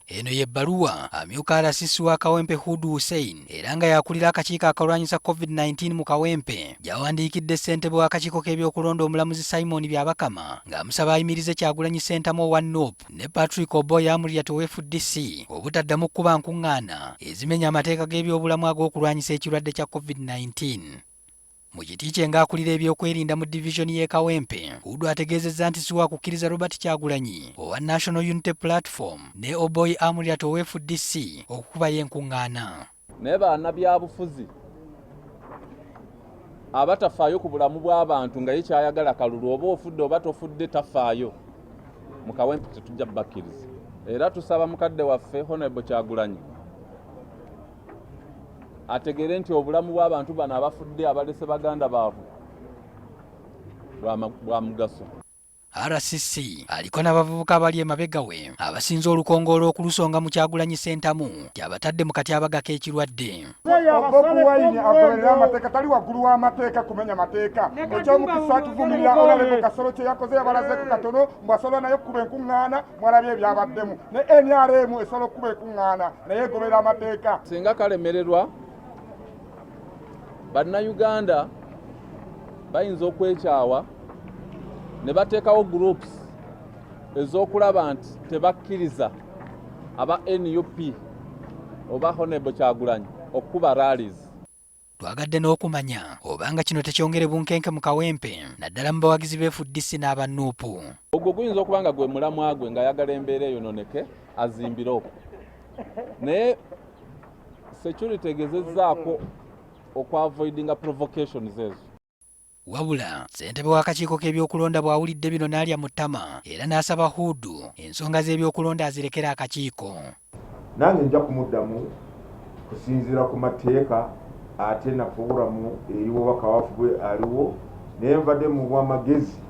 Eno y'ebbaluwa amyuka RCC wa Kawempe Hood Hussein era nga yakulira akakiiko akalwanyisa COVID-19 mu Kawempe gyawandiikidde ssentebe w'akakiiko k'ebyokulonda omulamuzi Simon Byabakama ng'amusaba ayimirize Kyagulanyi Ssentamu owa NOP ne Patrick Amuriat owa FDC obutaddamu kuba nkuŋŋaana ezimenya amateeka g'ebyobulamu ag'okulwanyisa ekirwadde kya COVID-19. Mu kiti kye ng'akulira ebyokwerinda mu divisioni y'e Kawempe, Hood ategeezezza nti si wakukkiriza Robert Kyagulanyi owa National Unity Platform ne Oboy Amuriat owa FDC okukubayo enkuŋŋaana. Naye bannabyabufuzi abatafaayo ku bulamu bw'abantu nga ye kyayagala kalulu oba ofudde oba tofudde tafaayo mu Kawempe tetujja bakkiriza. Era tusaba mukadde waffe Honorable Kyagulanyi ategere nti obulamu bw'abantu bano abafudde abalese baganda baabwe bwa mugaso. RCC aliko n'abavubuka abali emabega we abasinza olukongolo okulusonga mu Kyagulanyi Ssentamu kyabatadde mu katyabaga k'ekirwadde. Okuwayini agoberera amateeka tali waggulu w'amateeka kumenya mateeka. Ekyomukisa tuvumirira Honorable Kasolo kye yakoze yabalazeeko katono mbwasobola naye okukuba enkuŋŋaana mwalabye ebyabaddemu ne NRM esobola okukuba enkuŋŋaana naye egoberera amateeka. Singa kalemererwa Bannayuganda bayinza okwekyawa ne bateekawo groups ez'okulaba nti tebakkiriza aba NUP oba Honorable Kyagulanyi okuba rallies. Twagadde n'okumanya obanga kino tekyongere bunkenke mu Kawempe naddala mu bawagizi be FDC n'aba NUP. Ogwo guyinza okuba nga gwe mulamwa gwe ng'ayagala embeera eyononeke azimbire okwo. Naye security egezezzaako okwa-avoidinga provocations ezo. Wabula ssentebe w'akakiiko k'ebyokulonda bw'awulidde bino n'alya mu ttama era n'asaba Hood ensonga z'ebyokulonda azirekera akakiiko. Nange nja kumuddamu kusinziira ku mateeka ate na pulogulamu eriwo bakawaafu bwe aliwo naye nvadde mu bw'amagezi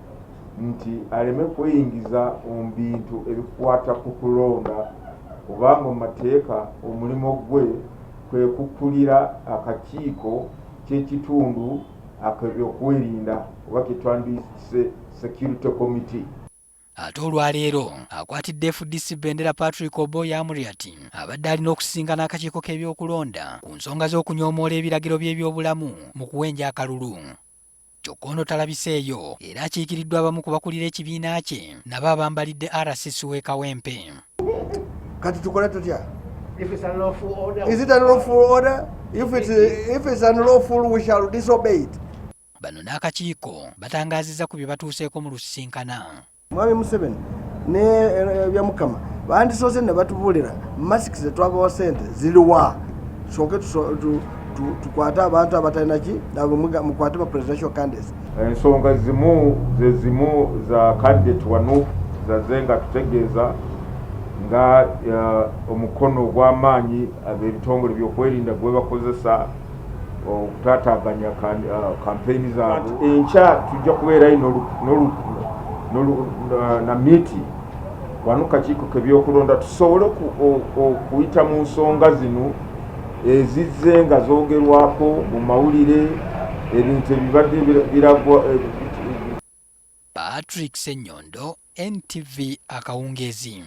nti aleme kweyingiza mu bintu ebikwata ku kulonda kubanga mu mateeka omulimu gwe kwe kukulira akakiiko ky'ekitundu ak'ebyokwerinda oba kyetwandiyise security committee. Ate olwaleero akwatidde FDC bendera Patrick Amuriat abadde alina okusisinkana akakiiko k'ebyokulonda ku nsonga z'okunyoomoola ebiragiro by'ebyobulamu mu kuwenja akalulu. Kyokka ono talabiseeyo era akiikiriddwa abamu ku bakulira ekibiina kye nabo abambalidde RCC w'e Kawempe. Kati tukole tutya? If it's unlawful order. Is it a lawful order? If it's unlawful, we shall disobey it. Bano n'akakiiko batangaazizza ku bye batuuseeko mu lusisinkana. Mwami Museveni ne bya Mukama bandisoose ne batubuulira masiki ze twabawa ssente ziriwa soke tukwate abantu abatalina ki nabo mukwate ba presidential candidates. Ensonga zimu za candidate wano zazenga tutegeeza nga omukono gw'amaanyi ab'ebitongole by'okwerinda gwe bakozesa okutaataaganya kampeyini zaabwe. Enkya tujja kubeerayo na miti wano kakiiko k'ebyokulonda tusobole okuyita mu nsonga zino ezizze nga zoogerwako mu mawulire ebintu ebibadde biragwa. Patrick Amuriat, NTV Akawungeezi.